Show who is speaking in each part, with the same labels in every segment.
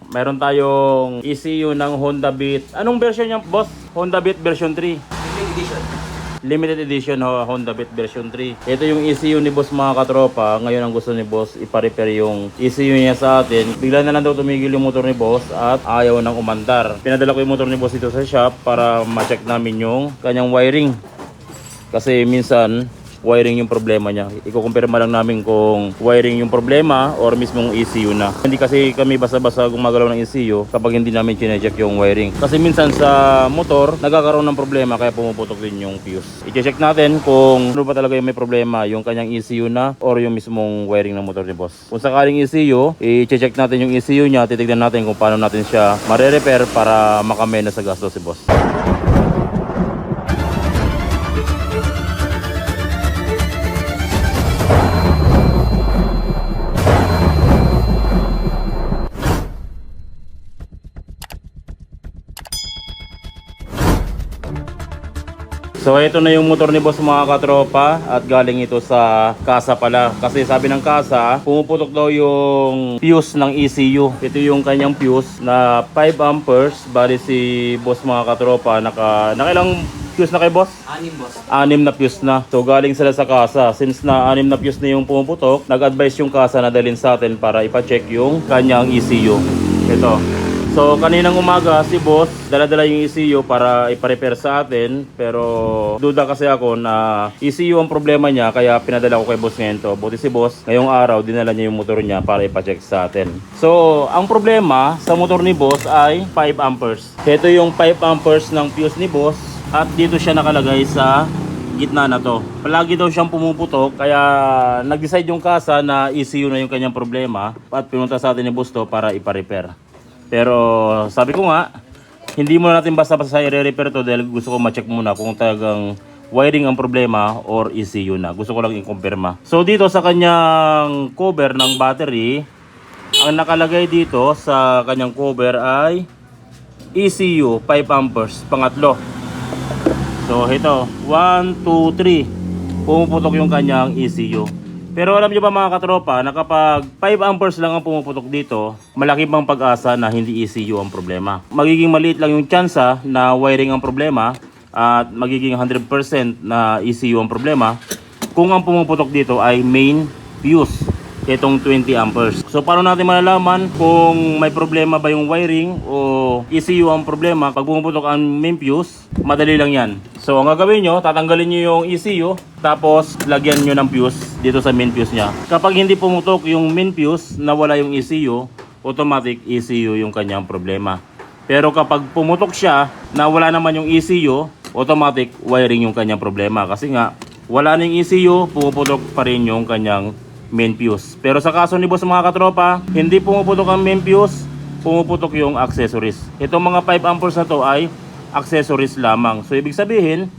Speaker 1: Meron tayong ECU ng Honda Beat. Anong version niya, boss? Honda Beat version 3.
Speaker 2: Limited edition.
Speaker 1: Limited edition Honda Beat version 3. Ito yung ECU ni boss mga katropa. Ngayon ang gusto ni boss ipa-repair yung ECU niya sa atin. Bigla na lang daw tumigil yung motor ni boss at ayaw nang umandar. Pinadala ko yung motor ni boss dito sa shop para ma-check namin yung kanyang wiring. Kasi minsan wiring yung problema niya. Iko-compare lang namin kung wiring yung problema or mismong ECU na. Hindi kasi kami basta-basta gumagalaw ng ECU kapag hindi namin chine-check yung wiring. Kasi minsan sa motor, nagkakaroon ng problema kaya pumuputok din yung fuse. I-check natin kung ano ba talaga yung may problema, yung kanyang ECU na or yung mismong wiring ng motor ni boss. Kung sakaling ECU, i-check natin yung ECU niya, titignan natin kung paano natin siya mare-repair para makamena sa gastos si boss. So ito na yung motor ni boss mga katropa at galing ito sa kasa pala. Kasi sabi ng kasa, pumuputok daw yung fuse ng ECU. Ito yung kanyang fuse na 5 amperes. Bali si boss mga katropa, nakailang fuse na kay boss?
Speaker 2: 6, boss.
Speaker 1: 6 na fuse na. So galing sila sa kasa. Since na 6 na fuse na yung pumuputok, nag-advise yung kasa na dalhin sa atin para ipa-check yung kanyang ECU. Ito. So kaninang umaga si boss dala-dala yung ECU para ipa-repair sa atin, pero duda kasi ako na ECU ang problema niya kaya pinadala ko kay boss ngayon to. Buti si boss ngayong araw dinala niya yung motor niya para ipa-check sa atin. So ang problema sa motor ni boss ay 5 amperes. Ito yung 5 amperes ng fuse ni boss at dito siya nakalagay sa gitna na to. Palagi daw siyang pumuputok kaya nag-decide yung kasa na ECU na yung kanyang problema at pinunta sa atin ni boss to para ipa-repair. Pero sabi ko nga, hindi muna natin basta-basta i-repair to dahil gusto ko ma-check muna kung talagang wiring ang problema or ECU na. Gusto ko lang i-confirma. So dito sa kanyang cover ng battery, ang nakalagay dito sa kanyang cover ay ECU 5 amperes, pangatlo. So ito, 1, 2, 3, pumuputok yung kanyang ECU. Pero alam nyo ba mga katropa na kapag 5 amperes lang ang pumuputok dito, malaki bang pag-asa na hindi ECU ang problema. Magiging maliit lang yung tsansa na wiring ang problema at magiging 100% na ECU ang problema kung ang pumuputok dito ay main fuse, itong 20 amperes. So paano natin malalaman kung may problema ba yung wiring o ECU ang problema pag pumuputok ang main fuse? Madali lang yan. So ang gagawin nyo, tatanggalin nyo yung ECU tapos lagyan nyo ng fuse dito sa main fuse nya. Kapag hindi pumutok yung main fuse, nawala yung ECU, automatic ECU yung kanyang problema. Pero kapag pumutok siya, nawala naman yung ECU, automatic wiring yung kanyang problema. Kasi nga, wala na yung ECU, pumuputok pa rin yung kanyang main fuse. Pero sa kaso ni boss mga katropa, hindi pumuputok ang main fuse, pumuputok yung accessories. Itong mga 5 amperes na to ay accessories lamang. So ibig sabihin,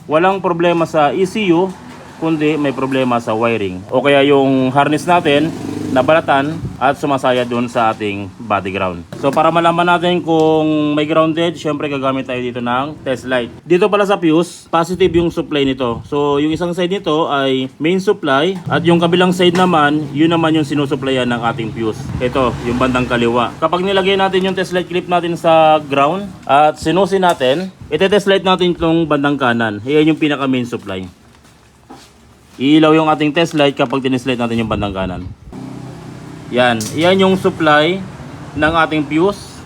Speaker 1: walang problema sa ECU, kundi may problema sa wiring. O kaya yung harness natin, nabalatan at sumasaya dun sa ating body ground. So para malaman natin kung may grounded, syempre gagamit tayo dito ng test light. Dito pala sa fuse, positive yung supply nito. So yung isang side nito ay main supply at yung kabilang side naman, yun naman yung sinusupplyan ng ating fuse. Ito, yung bandang kaliwa. Kapag nilagay natin yung test light clip natin sa ground at sinusin natin, ite-test light natin itong bandang kanan. Yan yung pinaka main supply. Iilaw yung ating test light kapag tineslight natin yung bandang kanan. Yan yung supply ng ating fuse.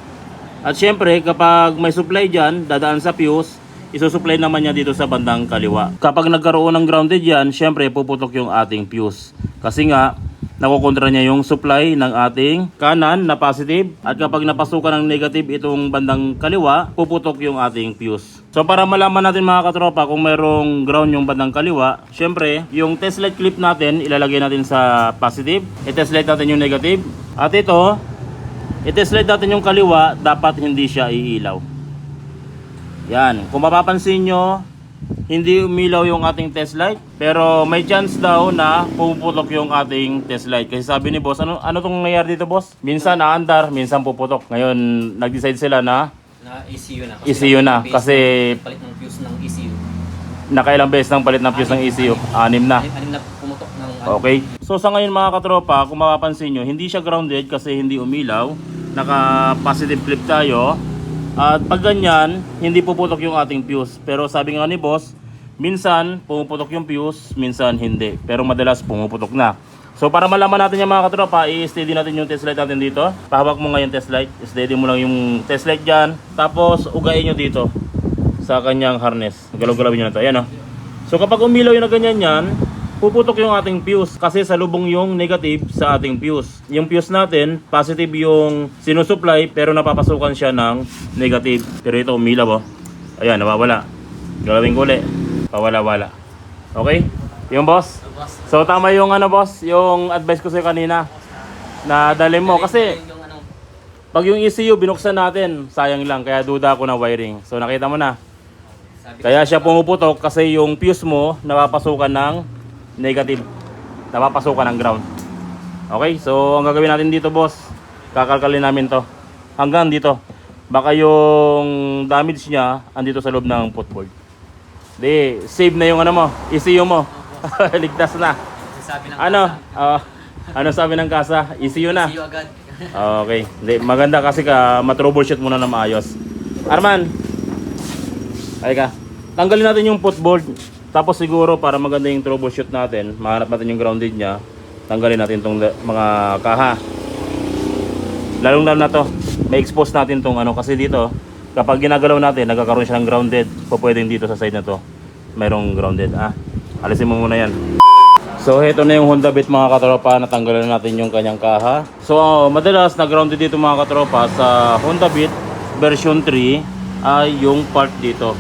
Speaker 1: At syempre kapag may supply dyan, dadaan sa fuse, isusupply naman niya dito sa bandang kaliwa. Kapag nagkaroon ng grounded yan, syempre puputok yung ating fuse. Kasi nga, nakukontra niya yung supply ng ating kanan na positive. At kapag napasukan ng negative itong bandang kaliwa, puputok yung ating fuse. So para malaman natin mga katropa kung mayroong ground yung bandang kaliwa, syempre yung test light clip natin ilalagay natin sa positive, i-test light natin yung negative, at ito i-test light natin yung kaliwa, dapat hindi siya iilaw. Yan, kung mapapansin nyo, hindi umilaw yung ating test light, pero may chance daw na puputok yung ating test light. Kasi sabi ni boss, ano tong nangyayari dito boss? Minsan naandar, minsan puputok. Ngayon nag-decide sila na
Speaker 2: ECU na.
Speaker 1: ECU na kasi
Speaker 2: palit ng fuse ng ECU.
Speaker 1: nakailang beses nang palit ng fuse ng ECU. 6 na.
Speaker 2: 6 na pumutok ng
Speaker 1: Okay. So sa ngayon mga katropa, kung mapapansin nyo, hindi siya grounded kasi hindi umilaw. naka positive flip tayo. At pag ganyan, hindi puputok yung ating fuse. Pero sabi nga ni boss, minsan pumuputok yung fuse, minsan hindi. Pero madalas pumuputok na. So para malaman natin yung mga katropa, i-steady natin yung test light natin dito. Pahawak mo nga yung test light, steady mo lang yung test light dyan. Tapos ugayin nyo dito sa kanyang harness. Galaw-galawin nyo na ito. Ayan o. So kapag umilaw yung na ganyan yan, puputok yung ating fuse kasi salubong yung negative sa ating fuse. Yung fuse natin, positive yung sinusupply pero napapasukan siya ng negative. Pero ito umilaw oh. Ayan, nawawala. Galawin ko ulit. Pawala-wala. Okay? Yung boss? So tama yung ano boss, yung advice ko sa'yo kanina. Na dali mo kasi
Speaker 2: Yung ano,
Speaker 1: pag yung ECU binuksan natin, sayang lang. Kaya duda ako ng wiring. So nakita mo na.
Speaker 2: sabi
Speaker 1: Kaya siya pumuputok kasi yung fuse mo napapasukan ng negative, napapasukan ng ground. Okay, so ang gagawin natin dito boss, kakalkalin namin to hanggang dito. Baka yung damage niya andito sa loob ng footboard. Di, save na yung ano mo, ECU mo. Ligtas na.
Speaker 2: sabi ng
Speaker 1: Ano?
Speaker 2: kasa,
Speaker 1: Ano sabi ng kasa? ECU na.
Speaker 2: see you agad.
Speaker 1: Okay, di, maganda kasi ka matroubleshoot muna na maayos. Arman, ay ka. Tanggalin natin yung footboard. Tapos siguro para maganda yung troubleshoot natin, mahanap natin yung grounded niya, tanggalin natin itong mga kaha. Lalong lalo na to, may expose natin tong ano kasi dito, kapag ginagalaw natin, nagkakaroon siya ng grounded. Pwedeng dito sa side na to, mayroong grounded. Alisin mo muna yan. So ito na yung Honda Beat mga katropa, natanggalan natin yung kanyang kaha. So madalas na grounded dito mga katropa sa Honda Beat version 3 ay yung part dito.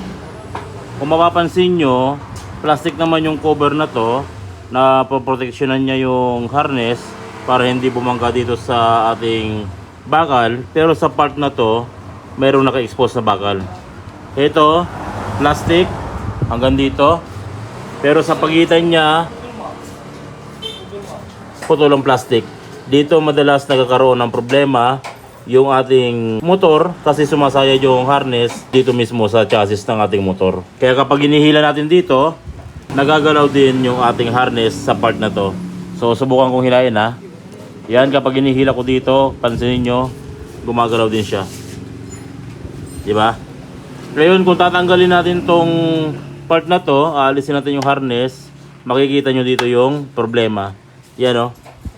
Speaker 1: Kung mapapansin nyo, plastic naman yung cover na to na poproteksyonan niya yung harness para hindi bumangga dito sa ating bakal. Pero sa part na to, mayroong naka-expose na bakal. Ito, plastic hanggang dito. Pero sa pagitan niya, putulong plastic. Dito madalas nagkakaroon ng problema yung ating motor kasi sumasayad yung harness dito mismo sa chassis ng ating motor. Kaya kapag inihila natin dito, nagagalaw din yung ating harness sa part na to. So subukan kong hilain ha. Yan, kapag inihila ko dito, pansinin nyo, gumagalaw din siya. Diba? Ngayon kung tatanggalin natin tong part na to, aalisin natin yung harness, makikita nyo dito yung problema. Yan o.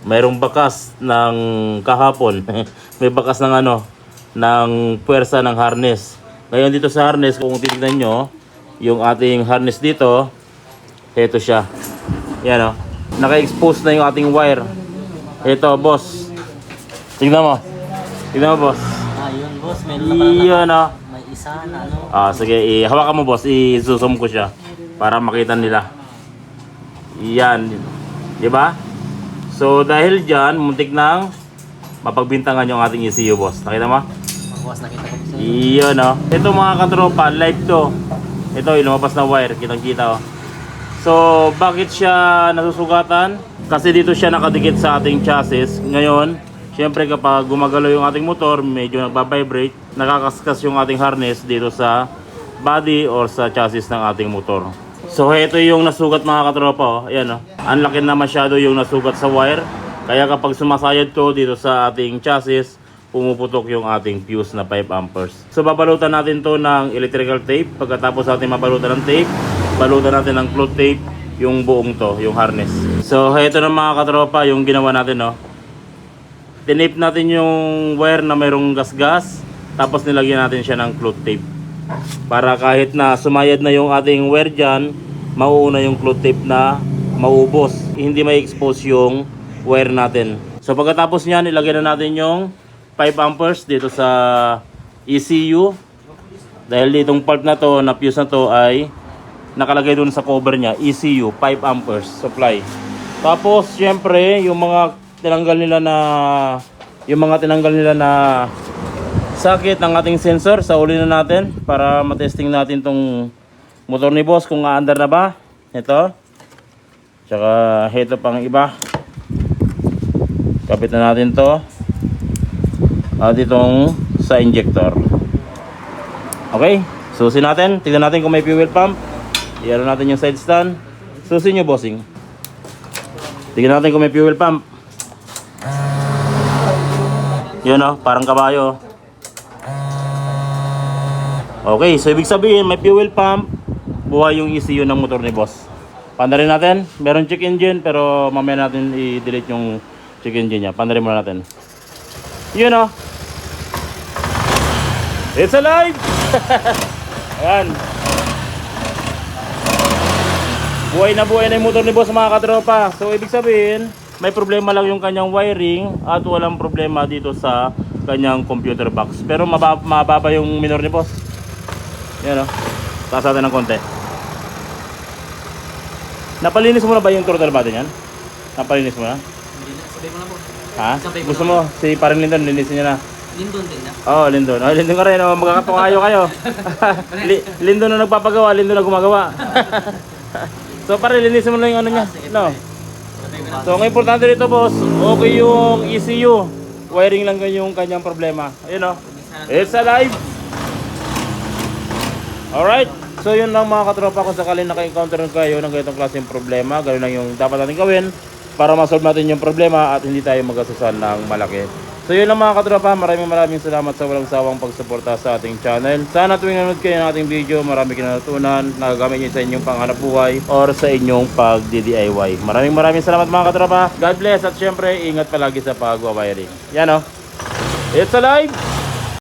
Speaker 1: Mayroong bakas ng kahapon. May bakas ng ano, ng puwersa ng harness. Ngayon dito sa harness, kung titignan nyo, yung ating harness dito, ito siya. Yan o. Naka-expose na yung ating wire. Ito, boss. Tignan mo. Tignan mo, boss.
Speaker 2: Yun boss, meron na pala
Speaker 1: Iyon o.
Speaker 2: may isa na ano.
Speaker 1: Sige, hawakan mo, boss. I-zoom ko siya para makita nila. Yan. Diba? So dahil dyan, muntik nang mapagbintangan yung ating ECU boss. Nakita mo?
Speaker 2: Boss, nakita ko sa
Speaker 1: Iyon o. Ito mga katropa, live to. Ito, lumabas na wire. Kitang kita o. So bakit siya nasusugatan? Kasi dito siya nakadikit sa ating chassis. Ngayon, syempre kapag gumagalaw yung ating motor, medyo nagbabibrate, nakakaskas yung ating harness dito sa body or sa chassis ng ating motor. So ito yung nasugat mga katropa oh. Ayan oh. Ang laki na masyado yung nasugat sa wire. Kaya kapag sumasayad to dito sa ating chassis, pumuputok yung ating fuse na 5 amperes. So babalutan natin to ng electrical tape. Pagkatapos natin mabalutan ng tape, balutan natin ng float tape yung buong to, yung harness. So ito na mga katropa yung ginawa natin oh. Tinape natin yung wire na mayroong gas-gas, tapos nilagyan natin siya ng float tape. Para kahit na sumayad na yung ating wire dyan, mauuna yung float tape na maubos. Hindi may expose yung wire natin. So pagkatapos nyan, ilagay na natin yung 5 amperes dito sa ECU. Dahil ditong part na to, na fuse na to ay nakalagay dun sa cover nya, ECU, 5 amperes supply. Tapos syempre, yung mga tinanggal nila na sakit ng ating sensor, sa uli na natin para matesting natin tong motor ni boss kung aandar na ba. Ito. Tsaka ito pang iba. Kapit na natin to. At itong sa injector. Okay. Susi natin. Tignan natin kung may fuel pump. Iyan natin yung side stand. Susi nyo bossing. Tignan natin kung may fuel pump. Yun o, parang kabayo. Okay, so ibig sabihin may fuel pump, buhay yung ECU ng motor ni boss. Pandarin natin, meron check engine pero mamaya natin i-delete yung check engine niya. Pandarin muna natin. Yun o. It's alive! Ayan. Buhay na yung motor ni boss mga katropa. So ibig sabihin, may problema lang yung kanyang wiring at walang problema dito sa kanyang computer box. Pero mababa yung minor ni boss. Yan o. Taas natin ng konti. Napalinis mo na ba yung throttle button yan? Napalinis mo na?
Speaker 2: Hindi na, sabay mo na po.
Speaker 1: Ha?
Speaker 2: Sabay ko
Speaker 1: Gusto
Speaker 2: na.
Speaker 1: mo? Si Paring Lindon, linisin niya na.
Speaker 2: Lindon din na.
Speaker 1: Oo, Lindon. Oh, Lindon ka rin. Oh, magkakatungayo kayo. Lindon na nagpapagawa, Lindon na gumagawa. So pare, linisin mo na yung ano niya. No? So ang importante dito boss, okay yung ECU. Wiring lang yung kanyang problema. Ayun o. It's alive! Alright. So yun lang mga katropa, kung sakaling naka-encounter kayo ng ganitong klaseng problema, ganoon lang yung dapat natin gawin para ma-solve natin yung problema at hindi tayo magasusan ng malaki. So yun lang mga katropa, maraming salamat sa walang sawang pagsuporta sa ating channel. Sana tuwing nanonood kayo ng ating video, marami kayo natutunan, nagagamit nyo sa inyong panghanap buhay or sa inyong pag-DIY. Maraming salamat mga katropa. God bless at syempre, ingat palagi sa pag-wiring. Yan o. It's alive!